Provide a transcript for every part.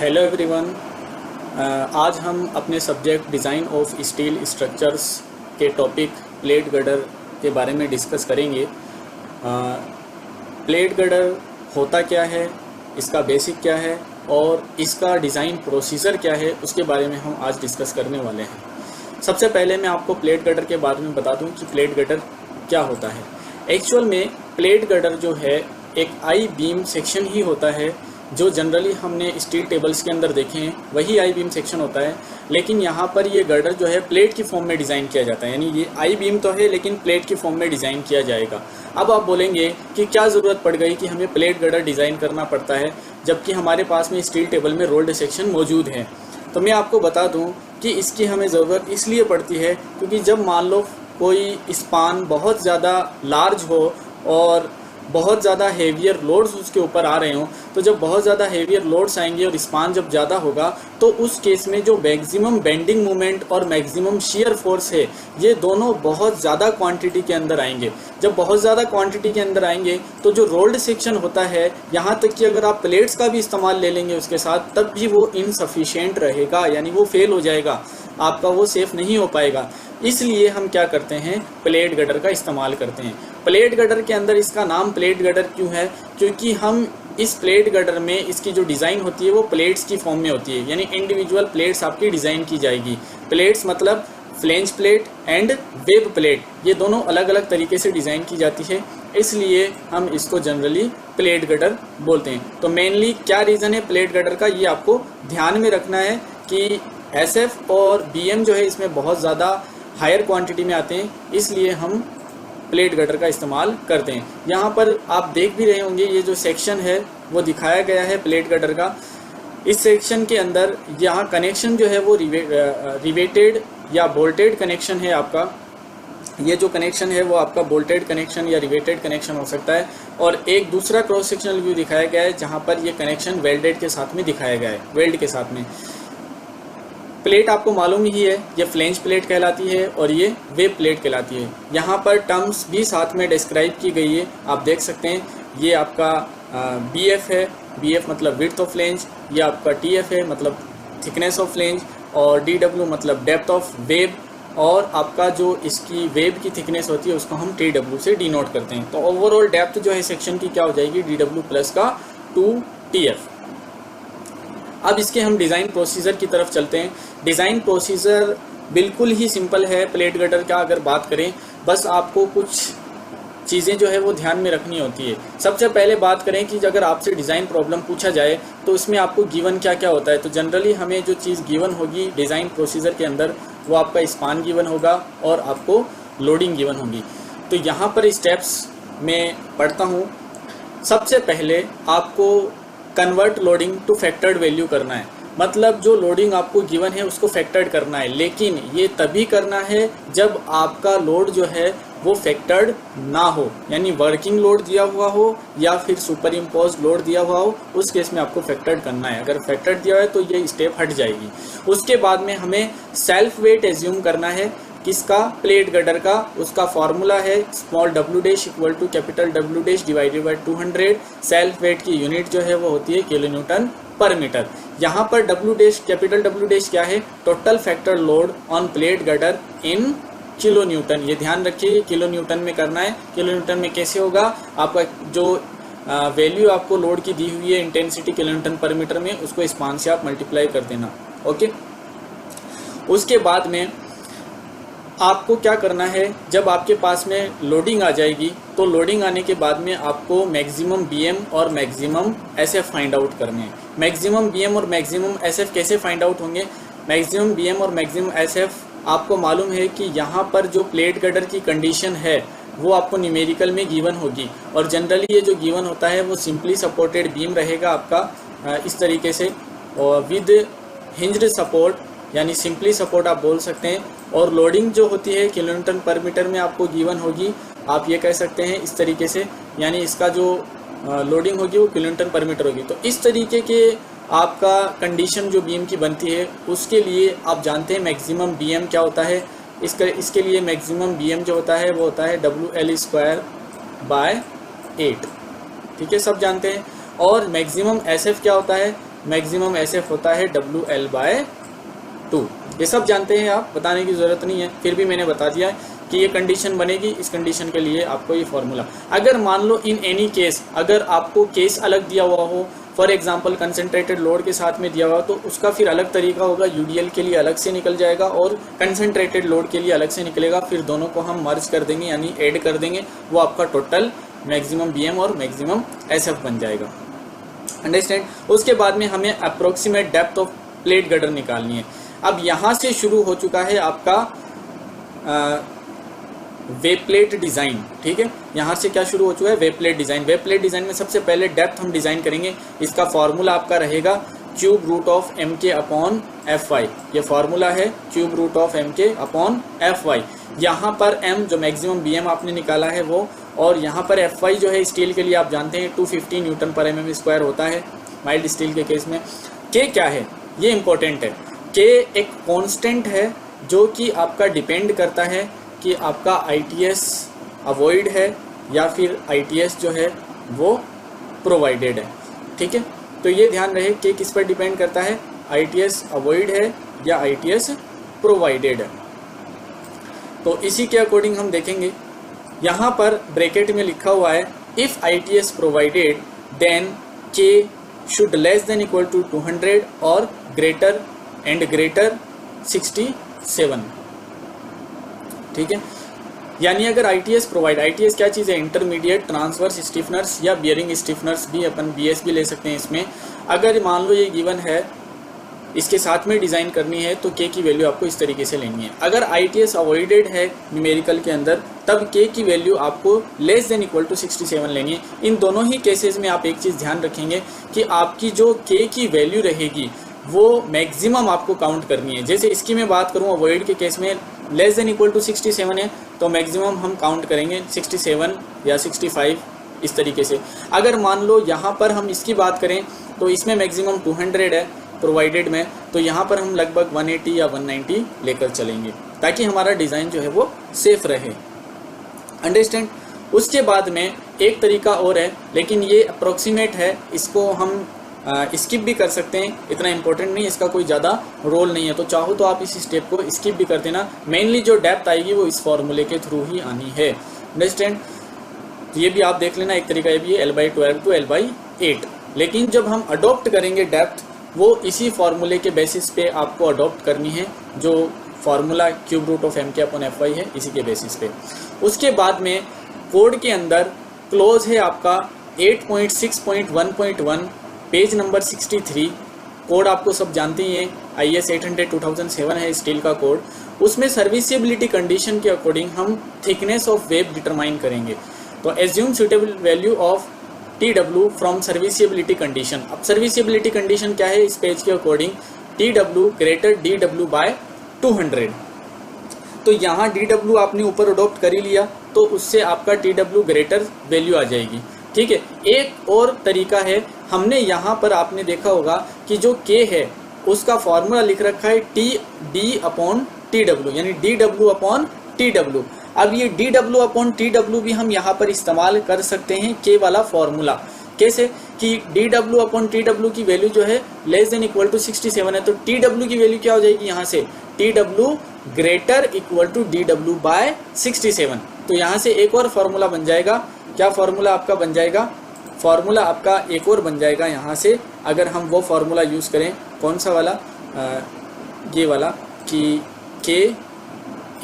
Hello everyone. आज हम अपने subject design of steel structures के टॉपिक प्लेट गर्डर के बारे में डिस्कस करेंगे। प्लेट गर्डर होता क्या है, इसका बेसिक क्या है और इसका डिज़ाइन प्रोसीजर क्या है, उसके बारे में हम आज डिस्कस करने वाले हैं। सबसे पहले मैं आपको प्लेट गर्डर के बारे में बता दूं कि प्लेट गर्डर क्या होता है। एक्चुअल में प्लेट गर्डर जो है एक आई बीम सेक्शन ही होता है, जो जनरली हमने स्टील टेबल्स के अंदर देखे हैं वही आई बीम सेक्शन होता है। लेकिन यहाँ पर ये गर्डर जो है प्लेट की फॉर्म में डिज़ाइन किया जाता है, यानी ये आई बीम तो है लेकिन प्लेट की फॉर्म में डिज़ाइन किया जाएगा। अब आप बोलेंगे कि क्या ज़रूरत पड़ गई कि हमें प्लेट गर्डर डिज़ाइन करना पड़ता है जबकि हमारे पास में स्टील टेबल में रोल्ड सेक्शन मौजूद है। तो मैं आपको बता दूँ कि इसकी हमें ज़रूरत इसलिए पड़ती है क्योंकि जब मान लो कोई स्पान बहुत ज़्यादा लार्ज हो और बहुत ज़्यादा हेवियर लोड्स उसके ऊपर आ रहे हों, तो जब बहुत ज़्यादा हेवियर लोड्स आएंगे और स्पान जब ज़्यादा होगा तो उस केस में जो मैक्सिमम बेंडिंग मोमेंट और मैक्सिमम शियर फोर्स है ये दोनों बहुत ज़्यादा क्वांटिटी के अंदर आएंगे। जब बहुत ज़्यादा क्वांटिटी के अंदर आएंगे तो जो रोल्ड सेक्शन होता है, यहाँ तक कि अगर आप प्लेट्स का भी इस्तेमाल ले लेंगे उसके साथ, तब भी वो इनसफिशिएंट रहेगा, यानी वो फेल हो जाएगा, आपका वो सेफ़ नहीं हो पाएगा। इसलिए हम क्या करते हैं, प्लेट गर्डर का इस्तेमाल करते हैं। प्लेट गर्डर के अंदर इसका नाम प्लेट गर्डर क्यों है? क्योंकि हम इस प्लेट गर्डर में इसकी जो डिज़ाइन होती है वो प्लेट्स की फॉर्म में होती है, यानी इंडिविजुअल प्लेट्स आपकी डिज़ाइन की जाएगी। प्लेट्स मतलब flange plate and web plate, ये दोनों अलग अलग तरीके से डिज़ाइन की जाती है, इसलिए हम इसको जनरली प्लेट गर्डर बोलते हैं। तो मेनली क्या रीज़न है प्लेट गर्डर का, ये आपको ध्यान में रखना है कि SF और BM जो है इसमें बहुत ज़्यादा हायर क्वांटिटी में आते हैं, इसलिए हम प्लेट गर्डर का इस्तेमाल करते हैं। यहाँ पर आप देख भी रहे होंगे ये जो सेक्शन है वो दिखाया गया है प्लेट गर्डर का। इस सेक्शन के अंदर यहाँ कनेक्शन जो है वो रिवेटेड या बोल्टेड कनेक्शन है आपका। ये जो कनेक्शन है वो आपका बोल्टेड कनेक्शन या रिवेटेड कनेक्शन हो सकता है। और एक दूसरा क्रॉस सेक्शनल व्यू दिखाया गया है जहाँ पर ये कनेक्शन वेल्डेड के साथ में दिखाया गया है, वेल्ड के साथ में। प्लेट आपको मालूम ही है, ये फ्लेंज प्लेट कहलाती है और ये वेब प्लेट कहलाती है। यहाँ पर टर्म्स भी साथ में डिस्क्राइब की गई है, आप देख सकते हैं। ये आपका BF है, BF मतलब विड्थ ऑफ फ्लेंज, ये आपका TF है मतलब थिकनेस ऑफ फ्लेंज, और DW मतलब डेप्थ ऑफ वेब, और आपका जो इसकी वेब की थिकनेस होती है उसको हम TW से डिनोट करते हैं। तो ओवरऑल डेप्थ जो है सेक्शन की क्या हो जाएगी, DW प्लस का 2TF। अब इसके हम डिज़ाइन प्रोसीजर की तरफ चलते हैं। डिज़ाइन प्रोसीजर बिल्कुल ही सिंपल है प्लेट गर्डर का। अगर बात करें, बस आपको कुछ चीज़ें जो है वो ध्यान में रखनी होती है। सबसे पहले बात करें कि अगर आपसे डिज़ाइन प्रॉब्लम पूछा जाए तो इसमें आपको गिवन क्या क्या होता है, तो जनरली हमें जो चीज़ गिवन होगी डिज़ाइन प्रोसीजर के अंदर वो आपका स्पान गिवन होगा और आपको लोडिंग गिवन होगी। तो यहाँ पर स्टेप्स में पढ़ता हूँ। सबसे पहले आपको convert loading to factored value करना है, मतलब जो लोडिंग आपको गिवन है उसको फैक्टर्ड करना है। लेकिन ये तभी करना है जब आपका लोड जो है वो फैक्टर्ड ना हो, यानी वर्किंग लोड दिया हुआ हो या फिर सुपर इम्पोज लोड दिया हुआ हो, उस केस में आपको फैक्टर्ड करना है। अगर फैक्टर्ड दिया है तो ये स्टेप हट जाएगी। उसके बाद में हमें सेल्फ वेट एज्यूम करना है, किसका, प्लेट गर्डर का। उसका फॉर्मूला है small w dash equal to capital W dash divided by 200। Self weight की यूनिट जो है वो होती है किलो न्यूटन पर मीटर। यहाँ पर W dash, capital W dash क्या है, total factor load on plate girder in kilo Newton. ये ध्यान रखिए किलो न्यूटन में करना है। किलो न्यूटन में कैसे होगा, आपका जो वैल्यू आपको लोड की दी हुई है इंटेंसिटी किलो न्यूटन पर मीटर में, उसको स्पान से आप मल्टीप्लाई कर देना। ओके, उसके बाद में आपको क्या करना है, जब आपके पास में लोडिंग आ जाएगी तो लोडिंग आने के बाद में आपको मैक्सिमम BM और मैक्सिमम SF फाइंड आउट करने हैं। मैक्सिमम BM और मैक्सिमम SF कैसे फाइंड आउट होंगे, मैक्सिमम BM और मैक्सिमम SF आपको मालूम है कि यहाँ पर जो प्लेट गर्डर की कंडीशन है वो आपको न्यूमेरिकल में गिवन होगी, और जनरली ये जो गिवन होता है वो सिंपली सपोर्टेड बीम रहेगा आपका इस तरीके से, और विद हिंज्ड सपोर्ट, यानी सिंपली सपोर्ट आप बोल सकते हैं। और लोडिंग जो होती है किलो न्यूटन पर मीटर में आपको गिवन होगी, आप ये कह सकते हैं इस तरीके से, यानी इसका जो लोडिंग होगी वो किलो न्यूटन पर मीटर होगी। तो इस तरीके के आपका कंडीशन जो बीम की बनती है उसके लिए आप जानते हैं मैक्सिमम BM क्या होता है। इसके लिए मैक्सिमम BM जो होता है वो होता है WL² बाय 8, ठीक है, सब जानते हैं। और मैक्सिमम SF क्या होता है, मैक्सिमम SF होता है WL/2। ये सब जानते हैं आप, बताने की ज़रूरत नहीं है, फिर भी मैंने बता दिया है कि ये कंडीशन बनेगी, इस कंडीशन के लिए आपको ये फॉर्मूला। अगर मान लो इन एनी केस, अगर आपको केस अलग दिया हुआ हो, फॉर एग्जांपल कंसंट्रेटेड लोड के साथ में दिया हुआ, तो उसका फिर अलग तरीका होगा, UDL के लिए अलग से निकल जाएगा और कंसंट्रेटेड लोड के लिए अलग से निकलेगा। फिर दोनों को हम मर्ज कर देंगे, यानी ऐड कर देंगे, वो आपका टोटल मैक्सिमम BM और मैक्सिमम SF बन जाएगा। अंडरस्टैंड। उसके बाद में हमें approximate depth of plate gutter निकालनी है। अब यहाँ से शुरू हो चुका है आपका वेब प्लेट डिज़ाइन, ठीक है। यहाँ से क्या शुरू हो चुका है, web plate design. Web plate design में सबसे पहले डेप्थ हम डिज़ाइन करेंगे। इसका फार्मूला आपका रहेगा cube root of MK upon Fy। ये फार्मूला है cube root of MK upon Fy। यहाँ पर M जो मैक्सिमम BM आपने निकाला है वो, और यहाँ पर Fy जो है स्टील के लिए आप जानते हैं 250 Nm/mm² होता है माइल्ड स्टील के केस में। K क्या है, ये इम्पोर्टेंट है। K एक कांस्टेंट है जो कि आपका डिपेंड करता है कि आपका ITS अवॉइड है या फिर ITS जो है वो प्रोवाइडेड है, ठीक है। तो ये ध्यान रहे कि किस पर डिपेंड करता है, ITS अवॉइड है या ITS प्रोवाइडेड है। तो इसी के अकॉर्डिंग हम देखेंगे, यहाँ पर ब्रैकेट में लिखा हुआ है if ITS provided then K should less than equal to 200 और ग्रेटर एंड ग्रेटर 67, ठीक है। यानी अगर ITS प्रोवाइड, ITS क्या चीज़ है, इंटरमीडिएट ट्रांसवर्स स्टिफनर्स या बियरिंग स्टिफनर्स भी अपन BS भी ले सकते हैं इसमें। अगर मान लो ये गिवन है, इसके साथ में डिज़ाइन करनी है तो K की वैल्यू आपको इस तरीके से लेनी है। अगर ITS अवॉइडेड है न्यूमेरिकल के अंदर, तब K की वैल्यू आपको लेस देन इक्वल टू 67 लेनी है। इन दोनों ही केसेस में आप एक चीज़ ध्यान रखेंगे कि आपकी जो K की वैल्यू रहेगी वो मैक्सिमम आपको काउंट करनी है। जैसे इसकी मैं बात करूं, अवॉइड के केस में लेस देन इक्वल टू 67 है तो मैक्सिमम हम काउंट करेंगे 67 या 65 इस तरीके से। अगर मान लो यहाँ पर हम इसकी बात करें तो इसमें मैक्सिमम 200 है प्रोवाइडेड में, तो यहाँ पर हम लगभग 180 या 190 लेकर चलेंगे ताकि हमारा डिज़ाइन जो है वो सेफ रहे। अंडरस्टैंड। उसके बाद में एक तरीका और है, लेकिन ये अप्रोक्सीमेट है, इसको हम स्किप भी कर सकते हैं, इतना इंपॉर्टेंट नहीं, इसका कोई ज़्यादा रोल नहीं है। तो चाहो तो आप इस स्टेप को स्किप भी कर देना। मेनली जो डेप्थ आएगी वो इस फॉर्मूले के थ्रू ही आनी है। अंडरस्टैंड। ये भी आप देख लेना, एक तरीका ये भी है L/12 to L/8। लेकिन जब हम अडोप्ट करेंगे डेप्थ, वो इसी फार्मूले के बेसिस पे आपको अडोप्ट करनी है, जो formula cube root of MK upon Fy है, इसी के बेसिस पे। उसके बाद में कोड के अंदर क्लोज है आपका 8.6.1.1 पेज नंबर 63। कोड आपको सब जानते ही हैं, IS 800/2007 है स्टील का कोड। उसमें सर्विसिबिलिटी कंडीशन के अकॉर्डिंग हम थिकनेस ऑफ वेब डिटरमाइन करेंगे। तो assume suitable value of TW from serviceability condition. अब सर्विसिबिलिटी कंडीशन क्या है इस पेज के अकॉर्डिंग, TW ग्रेटर DW/200। तो यहाँ DW आपने ऊपर अडोप्ट कर ही लिया तो उससे आपका TW ग्रेटर वैल्यू आ जाएगी, ठीक है। एक और तरीका है, हमने यहाँ पर आपने देखा होगा कि जो K है उसका फॉर्मूला लिख रखा है TD/TW, यानी DW/TW। अब ये DW/TW भी हम यहाँ पर इस्तेमाल कर सकते हैं K वाला फॉर्मूला। कैसे कि DW/TW की वैल्यू जो है लेस देन इक्वल टू 67 है, तो TW की वैल्यू क्या हो जाएगी यहाँ से, TW greater equal to DW/67। तो यहाँ से एक और फॉर्मूला बन जाएगा। क्या फॉर्मूला आपका बन जाएगा, फॉर्मूला आपका एक और बन जाएगा यहाँ से, अगर हम वो फॉर्मूला यूज़ करें, कौन सा वाला, ये वाला कि K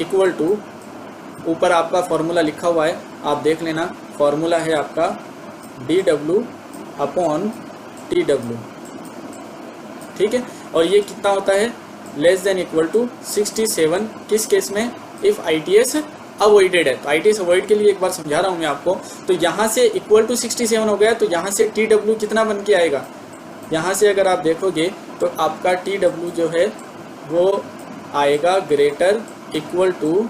इक्वल टू, ऊपर आपका फॉर्मूला लिखा हुआ है, आप देख लेना, फॉर्मूला है आपका DW/TW, ठीक है। और ये कितना होता है, लेस देन इक्वल टू 67। किस केस में, इफ़ ITS अवॉइडेड है। तो ITS अवॉइड के लिए एक बार समझा रहा हूँ मैं आपको। तो यहाँ से इक्वल टू 67 हो गया, तो यहाँ से TW कितना बन के आएगा, यहाँ से अगर आप देखोगे तो आपका TW जो है वो आएगा ग्रेटर इक्वल टू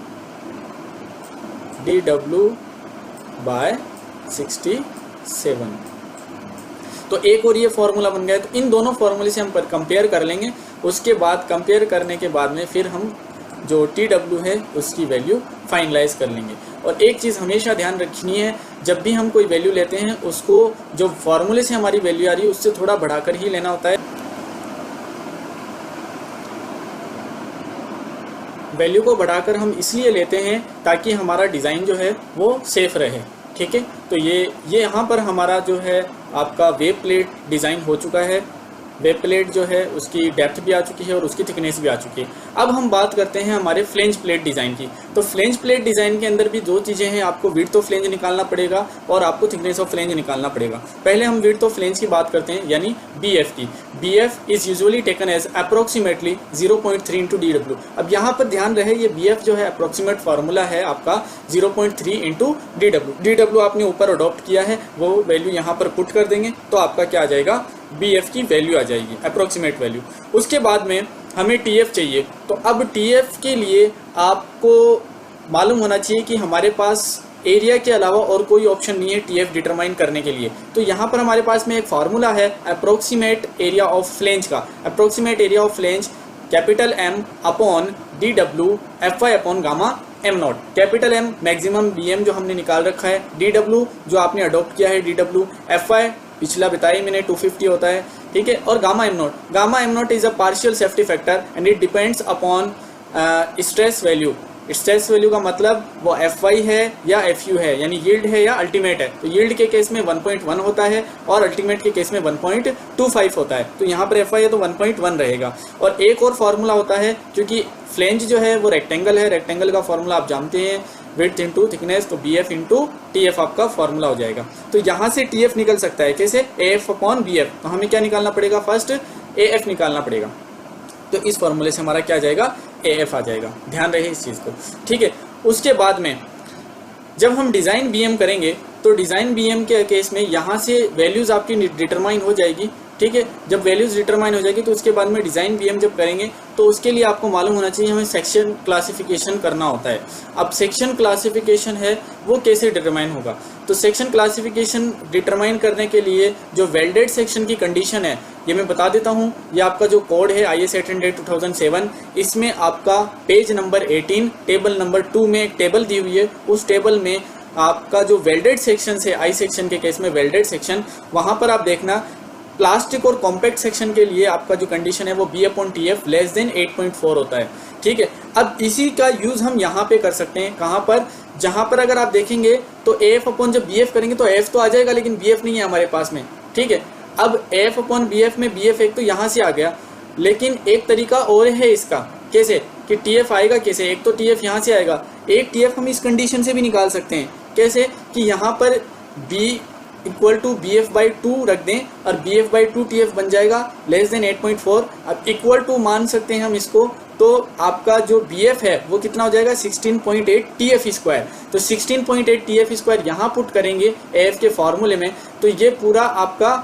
DW/67। तो एक और ये फॉर्मूला बन गया। तो इन दोनों फॉर्मूले से हम कंपेयर कर लेंगे। उसके बाद कंपेयर करने के बाद में फिर हम जो TW है उसकी वैल्यू फाइनलाइज कर लेंगे। और एक चीज़ हमेशा ध्यान रखनी है, जब भी हम कोई वैल्यू लेते हैं उसको जो फॉर्मूले से हमारी वैल्यू आ रही है उससे थोड़ा बढ़ाकर ही लेना होता है। वैल्यू को बढ़ाकर हम इसलिए लेते हैं ताकि हमारा डिज़ाइन जो है वो सेफ रहे। ठीक है, तो ये यहाँ पर हमारा जो है आपका वेब प्लेट डिज़ाइन हो चुका है। वेब प्लेट जो है उसकी डेप्थ भी आ चुकी है और उसकी थिकनेस भी आ चुकी है। अब हम बात करते हैं हमारे फ्लेंज प्लेट डिज़ाइन की। तो फ्लेंज प्लेट डिज़ाइन के अंदर भी दो चीज़ें हैं, आपको विड्थ ऑफ फ्लेंज निकालना पड़ेगा और आपको थिकनेस ऑफ फ्लेंज निकालना पड़ेगा। पहले हम विड्थ ऑफ फ्लेंज की बात करते हैं, यानी BF की। BF is usually taken as approximately 0.3 into DW। अब यहाँ पर ध्यान रहे, ये BF जो है अप्रोक्सीमेट फार्मूला है आपका 0.3 इंटू DW। DW आपने ऊपर अडॉप्ट किया है, वो वैल्यू यहाँ पर पुट कर देंगे तो आपका क्या आ जाएगा, BF की वैल्यू आ जाएगी, अप्रोक्सीमेट वैल्यू। उसके बाद में हमें TF चाहिए। तो अब TF के लिए आपको मालूम होना चाहिए कि हमारे पास एरिया के अलावा और कोई ऑप्शन नहीं है TF डिटरमाइन करने के लिए। तो यहाँ पर हमारे पास में एक फार्मूला है अप्रोक्सीमेट एरिया ऑफ फ्लेंज का। Approximate area of flange capital M upon DW FY upon gamma M0। Capital M maximum BM जो हमने निकाल रखा है, DW जो आपने अडॉप्ट किया है DW, FY पिछला बताया मैंने 250 होता है। ठीक है, और gamma M0 is a partial safety factor and it depends upon stress value. Stress value का मतलब वो FY है या FU है, यानी यील्ड है या अल्टीमेट है। तो यील्ड के केस में 1.1 होता है और अल्टीमेट के केस में 1.25 होता है। तो यहाँ पर FY है तो 1.1 रहेगा। और एक और फार्मूला होता है, क्योंकि फ्लेंज जो है वो रेक्टेंगल है, रेक्टेंगल का फार्मूला आप जानते हैं, विड्थ इंटू थिकनेस, तो BF इंटू TF आपका फार्मूला हो जाएगा। तो यहाँ से TF निकल सकता है कैसे, AF अपॉन BF। तो हमें क्या निकालना पड़ेगा, फर्स्ट AF निकालना पड़ेगा। तो इस फार्मूले से हमारा क्या आ जाएगा, AF आ जाएगा। ध्यान रहे इस चीज़ को। ठीक है, उसके बाद में जब हम डिज़ाइन BM करेंगे तो डिज़ाइन BM के केस में यहाँ से वैल्यूज़ आपकी डिटरमाइन हो जाएगी। ठीक है, जब वैल्यूज़ डिटरमाइन हो जाएगी तो उसके बाद में डिज़ाइन BM जब करेंगे तो उसके लिए आपको मालूम होना चाहिए हमें सेक्शन क्लासिफिकेशन करना होता है। अब सेक्शन क्लासिफिकेशन है वो कैसे डिटरमाइन होगा, तो सेक्शन क्लासिफिकेशन डिटरमाइन करने के लिए जो वेल्डेड सेक्शन की कंडीशन है ये मैं बता देता हूँ। ये आपका जो कोड है IS 800-2007, इसमें आपका पेज नंबर 18 टेबल नंबर 2 में एक टेबल दी हुई है। उस टेबल में आपका जो वेल्डेड सेक्शन है, I सेक्शन के केस में वेल्डेड सेक्शन, वहाँ पर आप देखना प्लास्टिक और कॉम्पैक्ट सेक्शन के लिए आपका जो कंडीशन है वो B/TF लेस देन 8.4 होता है। ठीक है, अब इसी का यूज़ हम यहाँ पे कर सकते हैं। कहाँ पर, जहाँ पर अगर आप देखेंगे तो AF अपॉन जब BF करेंगे तो AF तो आ जाएगा, लेकिन BF नहीं है हमारे पास में। ठीक है, अब AF अपॉन BF में BF एक तो यहाँ से आ गया, लेकिन एक तरीका और है इसका, कैसे कि TF आएगा कैसे, एक तो TF यहाँ से आएगा, एक TF हम इस कंडीशन से भी निकाल सकते हैं। कैसे कि यहाँ पर B इक्वल टू BF/2 रख दें और BF/2 TF बन जाएगा लेस देन 8.4। अब इक्वल टू मान सकते हैं हम इसको, तो आपका जो BF है वो कितना हो जाएगा 16.8 TF²। तो 16.8 TF² यहाँ पुट करेंगे AF के फॉर्मूले में, तो ये पूरा आपका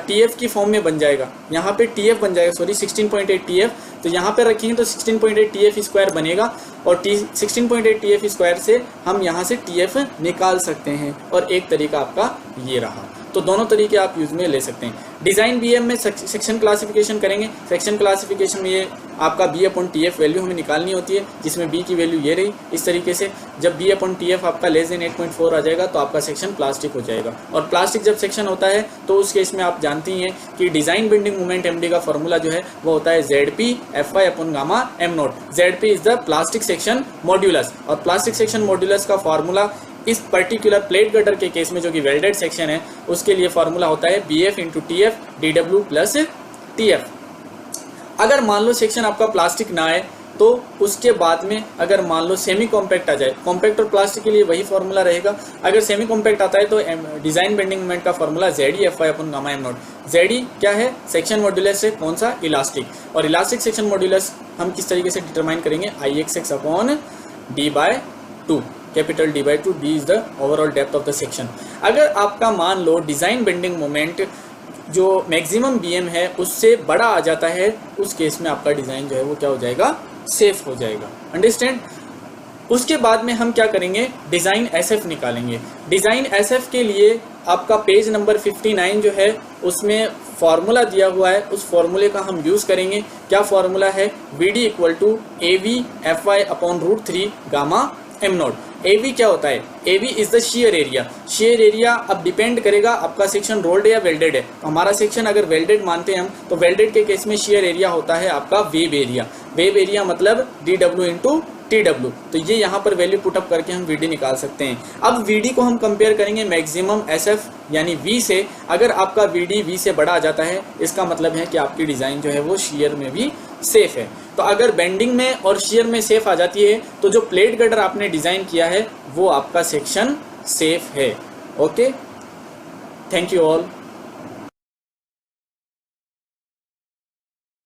TF की फॉर्म में बन जाएगा। यहाँ पे TF बन जाएगा, सॉरी 16.8 TF, तो यहाँ पे रखेंगे तो 16.8 TF² बनेगा और 16.8 TF² से हम यहाँ से TF निकाल सकते हैं। और एक तरीका आपका ये रहा। तो दोनों तरीके आप यूज़ में ले सकते हैं। डिज़ाइन BM में सेक्शन क्लासिफिकेशन करेंगे। सेक्शन क्लासिफिकेशन में ये आपका B/TF वैल्यू हमें निकालनी होती है, जिसमें B की वैल्यू ये रही। इस तरीके से जब B/TF आपका लेस देन 8.4 आ जाएगा तो आपका सेक्शन प्लास्टिक हो जाएगा। और प्लास्टिक जब सेक्शन होता है तो उस केस में आप जानती हैं कि डिज़ाइन बेंडिंग मोमेंट MD का फॉर्मूला जो है वो होता है ZP FY upon gamma M0। ZP is the plastic section modulus, और प्लास्टिक सेक्शन मॉड्यूलस का फॉर्मूला इस पर्टिकुलर प्लेट गटर के केस में जो कि वेल्डेड सेक्शन है उसके लिए फॉर्मूला होता है BF into TF DW plus TF। अगर मान लो सेक्शन आपका प्लास्टिक ना आए तो उसके बाद में अगर मान लो सेमी कॉम्पैक्ट आ जाए, कॉम्पैक्ट और प्लास्टिक के लिए वही फॉर्मूला रहेगा। अगर सेमी कॉम्पैक्ट आता है तो डिज़ाइन बेंडिंग मोमेंट का formula ZE FY upon gamma M0। ZE क्या है, सेक्शन मॉड्यूलस है, कौन सा, इलास्टिक। और इलास्टिक सेक्शन मॉड्यूलस हम किस तरीके से डिटरमाइन करेंगे, IXX upon D/2, capital D/2। D is the overall depth of the section. अगर आपका मान लो डिज़ाइन बेंडिंग मोमेंट जो मैक्सिमम BM है उससे बड़ा आ जाता है, उस केस में आपका डिज़ाइन जो है वो क्या हो जाएगा, सेफ हो जाएगा। अंडरस्टैंड। उसके बाद में हम क्या करेंगे, डिज़ाइन SF निकालेंगे। डिज़ाइन SF के लिए आपका पेज नंबर 59 जो है उसमें फॉर्मूला दिया हुआ है, उस फॉर्मूले का हम यूज़ करेंगे। क्या फॉर्मूला है, VD equal to AV FY upon √3 gamma m naught. AV क्या होता है? AV is the shear area. Shear area अब डिपेंड करेगा आपका सेक्शन रोल्ड है या वेल्डेड है। हमारा सेक्शन अगर वेल्डेड मानते हैं हम, तो वेल्डेड के केस में शियर एरिया होता है आपका वेब एरिया। वेब एरिया मतलब DW इंटू TW। तो ये यहाँ पर वैल्यू पुटअप करके हम VD निकाल सकते हैं। अब VD को हम कंपेयर करेंगे मैक्सिमम SF यानी V से। अगर आपका VD V से बड़ा आ जाता है, इसका मतलब है कि आपकी डिज़ाइन जो है वो शियर में भी सेफ है। तो अगर बेंडिंग में और शियर में सेफ आ जाती है, तो जो प्लेट गटर आपने डिज़ाइन किया है वो आपका सेक्शन सेफ है। Okay, thank you all.